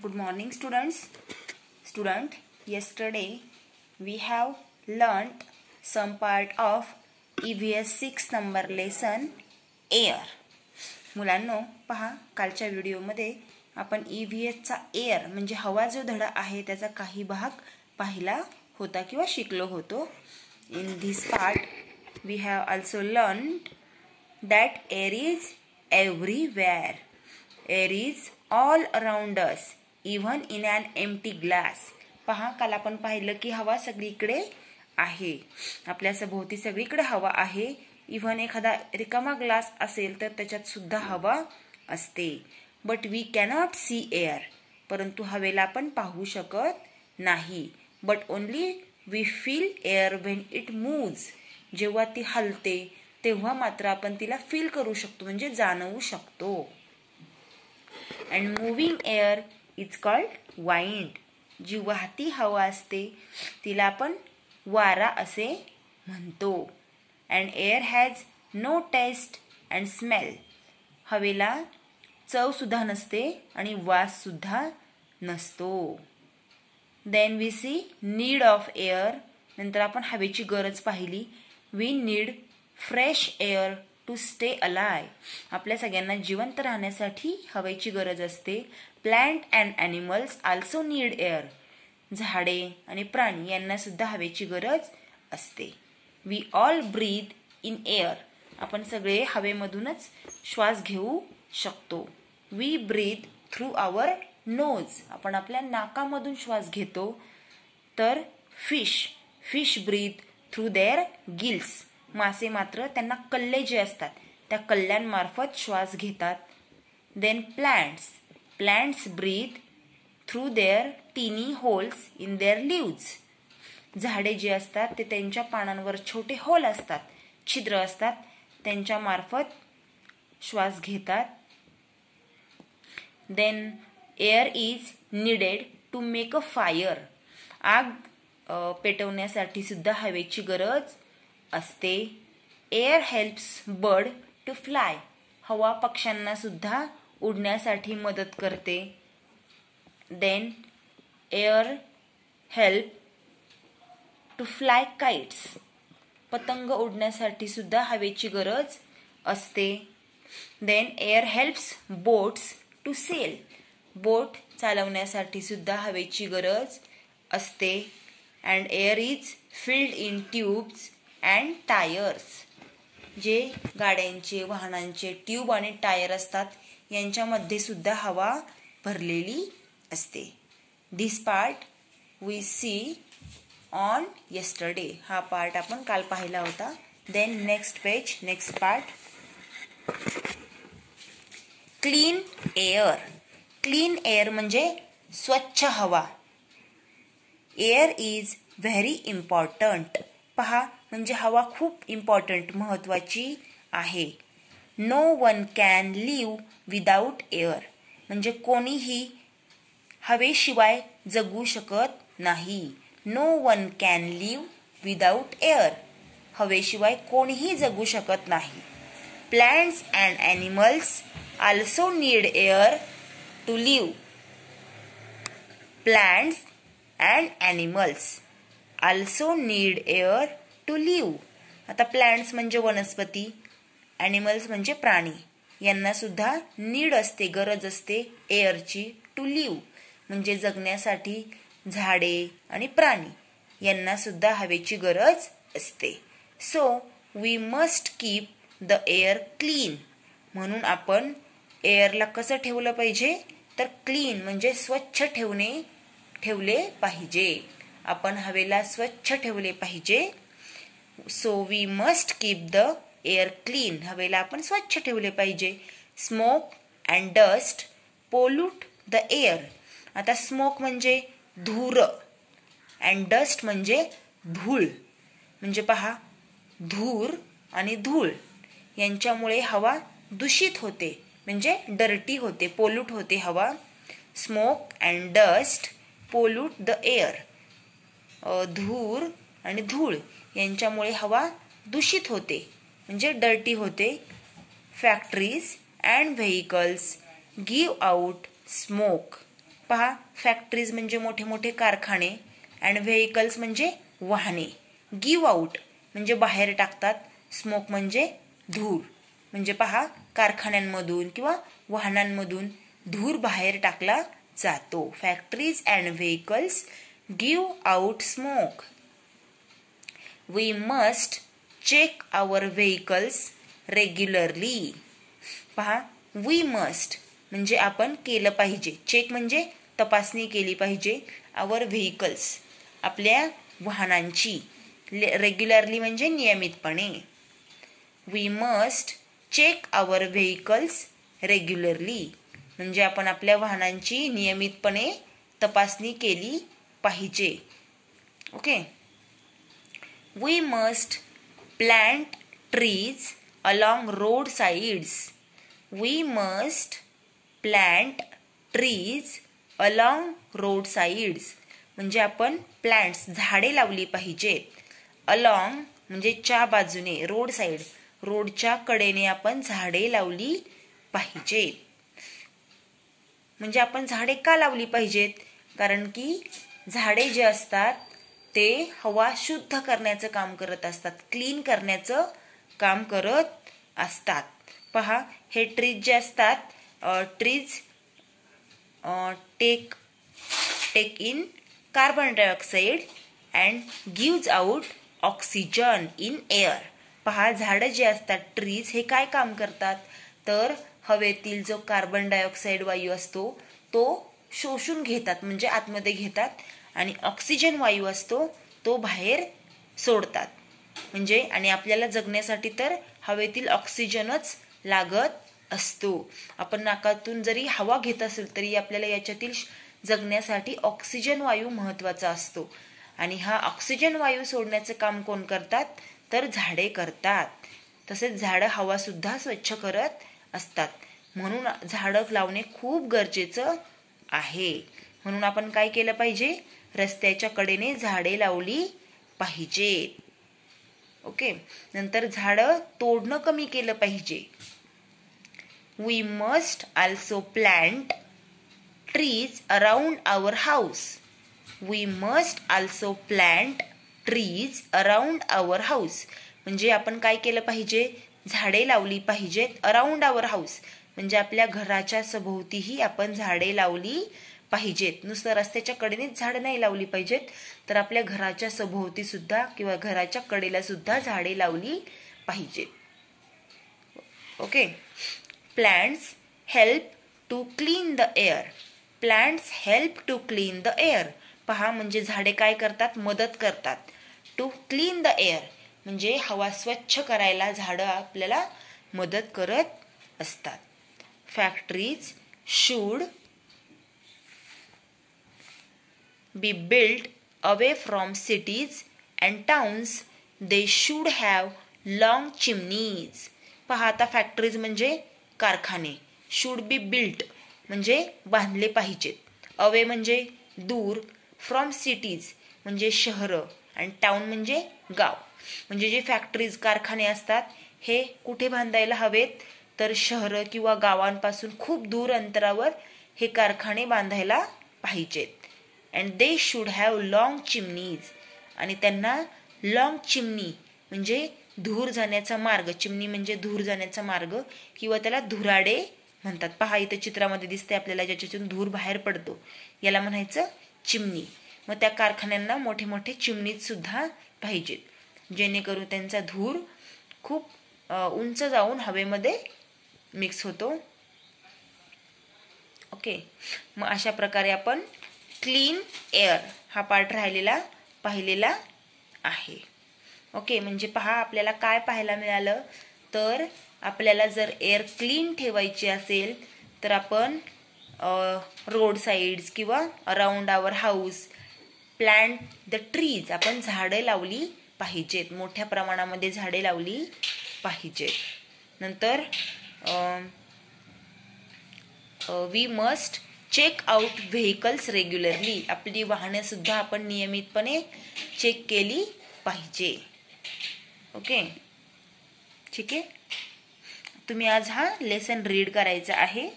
Good morning, students. Yesterday we have learnt some part of EVS 6 number lesson air. मुलांनो पहा, कालच्या व्हिडिओमध्ये आपण EVS चा एअर म्हणजे हवा जो धडा आहे त्याचा काही भाग पाहिला होता किंवा शिकलो होतो. In this part we have also learned that air is everywhere. Air is all around us, even in an empty glass. पहा, काल आपण पाहिलं की हवा सगळीकडे आहे, आपल्या सभोवती सगळीकडे हवा आहे. इव्हन एखादा रिकामा ग्लास असेल तर त्याच्यात सुद्धा हवा असते. But we cannot see air, परंतु हवेला आपण पाहू शकत नाही. But only we feel air when it moves. जेव्हा ती हलते तेव्हा मात्र आपण तिला फील करू शकतो, म्हणजे जाणवू शकतो. And moving air is called wind. जी वाहती हवा असते तिला आपण वारा असे म्हणतो. And air has no taste and smell. हवेला चव सुद्धा नसते आणि वास सुद्धा नसतो. Then we see need of air. नंतर आपण हवेची गरज पाहिली. We need fresh air to stay alive. आपल्या सगळ्यांना जिवंत राहण्यासाठी हवेची गरज असते. Plant and animals also need air. झाडे आणि प्राणी यांना सुद्धा हवेची गरज असते. We all breathe in air. आपण सगळे हवेमधूनच श्वास घेऊ शकतो. We breathe through our nose. आपण आपल्या नाकामधून श्वास घेतो. तर fish breathe through their gills. मासे मात्र त्यांना कल्ले जे असतात त्या कल्ल्यांमार्फत श्वास घेतात. Then plants breathe through their tiny holes in their leaves. झाडे जे असतात ते त्यांच्या पानांवर छोटे होल असतात, छिद्र असतात, त्यांच्या मार्फत श्वास घेतात. Then air is needed to make a fire. आग पेटवण्यासाठी सुद्धा हवेची गरज असते. Air helps bird to fly. हवा पक्ष्यांना सुद्धा उडण्यासाठी मदत करते. Then air help to fly kites. पतंग उडण्यासाठी सुद्धा हवेची गरज असते. Then air helps boats to sail. Boat चालवण्यासाठी सुद्धा हवेची गरज असते. And air is filled in tubes and tyres. जे गाड्यांचे वाहनांचे ट्यूब आणि टायर असतात यांच्यामध्ये सुद्धा हवा भरलेली असते. This part we see on yesterday. हा पार्ट आपण काल पाहिला होता. Then next part clean air. Clean air म्हणजे स्वच्छ हवा. Air is very important. पहा, म्हणजे हवा खूप इम्पॉर्टंट, महत्वाची आहे. No one can live without air. म्हणजे कोणीही हवेशिवाय जगू शकत नाही. No one can live without air. हवेशिवाय कोणीही जगू शकत नाही. Plants and animals also need air to live. Plants and animals also need air to live. आता प्लांट्स म्हणजे वनस्पती, ॲनिमल्स म्हणजे प्राणी, यांना सुद्धा नीड असते, गरज असते एअरची. टू लिव्ह म्हणजे जगण्यासाठी. झाडे आणि प्राणी यांना सुद्धा हवेची गरज असते. So we must keep the air clean. म्हणून आपण एअरला कसं ठेवलं पाहिजे, तर क्लीन म्हणजे स्वच्छ ठेवले पाहिजे. आपण हवेला स्वच्छ ठेवले पाहिजे. So we must keep the air clean. हवेला आपण स्वच्छ ठेवले पाहिजे. Smoke and dust pollute the air. आता स्मोक म्हणजे धूर अँड डस्ट म्हणजे धूळ. म्हणजे पहा, धूर आणि धूळ यांच्यामुळे हवा दूषित होते, म्हणजे डर्टी होते, पोल्यूट होते हवा. Smoke and dust pollute the air. धूर आणि धूळ यांच्यामुळे हवा दूषित होते, म्हणजे डर्टी होते. Factories and vehicles give out smoke. पहा, फॅक्टरीज म्हणजे मोठे मोठे कारखाने अँड व्हेकल्स म्हणजे वाहने. गिव्ह आउट म्हणजे बाहेर टाकतात. स्मोक म्हणजे धूर. म्हणजे पहा, कारखान्यांमधून किंवा वाहनांमधून धूर बाहेर टाकला जातो. Factories and vehicles give out smoke. We must check our vehicles regularly. पहा, वी मस्ट म्हणजे आपण केलं पाहिजे. चेक म्हणजे तपासणी केली पाहिजे. आवर व्हेकल्स आपल्या वाहनांची. रेग्युलरली म्हणजे नियमितपणे. We must check our vehicles regularly म्हणजे आपण आपल्या वाहनांची नियमितपणे तपासणी केली पाहिजे. Okay. We must plant trees along road sides. We must plant trees along road sides म्हणजे आपण प्लांट्स झाडे लावली पाहिजेत. अलॉंग म्हणजे च्या बाजूने, रोड साइड रोडच्या कडेने आपण झाडे लावली पाहिजेत. म्हणजे आपण झाडे का लावली पाहिजेत? कारण की झाडे जे असतात ते हवा शुद्ध करण्याचं काम करत असतात, क्लीन करण्याचं काम करत असतात. पहा, हे ट्रीज जे असतात, trees take in carbon dioxide and gives out oxygen in air. पहा, झाडं जे असतात, ट्रीज, हे काय काम करतात? तर हवेतील जो कार्बन डायऑक्साइड वायू असतो तो शोषून घेतात, म्हणजे आतमध्ये घेतात, आणि ऑक्सिजन वायू असतो तो बाहेर सोडतात. म्हणजे आणि आपल्याला जगण्यासाठी तर हवेतील ऑक्सिजनच लागत असतो. आपण नाकातून जरी हवा घेत असेल तरी आपल्याला याच्यातील जगण्यासाठी ऑक्सिजन वायू महत्वाचा असतो. आणि हा ऑक्सिजन वायू सोडण्याचं काम कोण करतात? तर झाडे करतात. तसेच झाडं हवा सुद्धा स्वच्छ करत असतात. म्हणून झाडं लावणे खूप गरजेचं आहे. म्हणून आपण काय केलं पाहिजे? रस्त्याच्या कडेने झाडे लावली पाहिजेत. ओके. नंतर झाडं तोडणं कमी केलं पाहिजे. We must also plant trees around our house. We must also plant trees around our house म्हणजे आपण काय केलं पाहिजे? झाडे लावली पाहिजेत. अराउंड आवर हाऊस म्हणजे आपल्या घराच्या सभोवतीही आपण झाडे लावली पाहिजेत. नुसतं रस्त्याच्या कडेनेच झाडं नाही लावली पाहिजेत, तर आपल्या घराच्या सभोवती सुद्धा किंवा घराच्या कडेला सुद्धा झाडे लावली पाहिजेत. Okay. Plants help to clean the air. Plants help to clean the air. पहा, म्हणजे झाडे काय करतात? मदत करतात. टू क्लीन द एअर म्हणजे हवा स्वच्छ करायला झाडं आपल्याला मदत करत असतात. Factories should be built away from cities and towns. They should have long chimneys. पहा, आता फॅक्टरीज म्हणजे कारखाने. should be built म्हणजे बांधले पाहिजेत. अवे म्हणजे दूर. फ्रॉम सिटीज म्हणजे शहरं. आणि टाउन म्हणजे गाव. म्हणजे जे फॅक्टरीज कारखाने असतात हे कुठे बांधायला हवेत? तर शहरं किंवा गावांपासून खूप दूर अंतरावर हे कारखाने बांधायला पाहिजेत. And they should have long chimneys आणि त्यांना लॉंग चिमनी म्हणजे धूर जाण्याचा मार्ग. चिमनी म्हणजे धूर जाण्याचा मार्ग किंवा त्याला धुराडे म्हणतात. पहा, इथं चित्रामध्ये दिसते आपल्याला ज्याच्यातून धूर बाहेर पडतो याला म्हणायचं चिमनी. मग त्या कारखान्यांना मोठे मोठे चिमनीज सुद्धा पाहिजेत जेणेकरून त्यांचा धूर खूप उंच जाऊन हवेमध्ये मिक्स होतो. ओके. मग अशा प्रकारे आपण क्लीन एअर हा पार्ट पाहिलेला आहे. ओके. म्हणजे पहा, आपल्याला काय पाहायला मिळालं? तर आपल्याला जर एअर क्लीन ठेवायची असेल तर आपण रोड साइड्स किंवा around our house plant the trees आपण झाडे लावली पाहिजेत. मोठ्या प्रमाणामध्ये झाडे लावली पाहिजेत. नंतर we must check out vehicles regularly. आपली वाहने सुद्धा आपण नियमितपणे चेक केली पाहिजे. ओके. ठीक आहे. तुम्ही आज हा लेसन रीड करायचा आहे.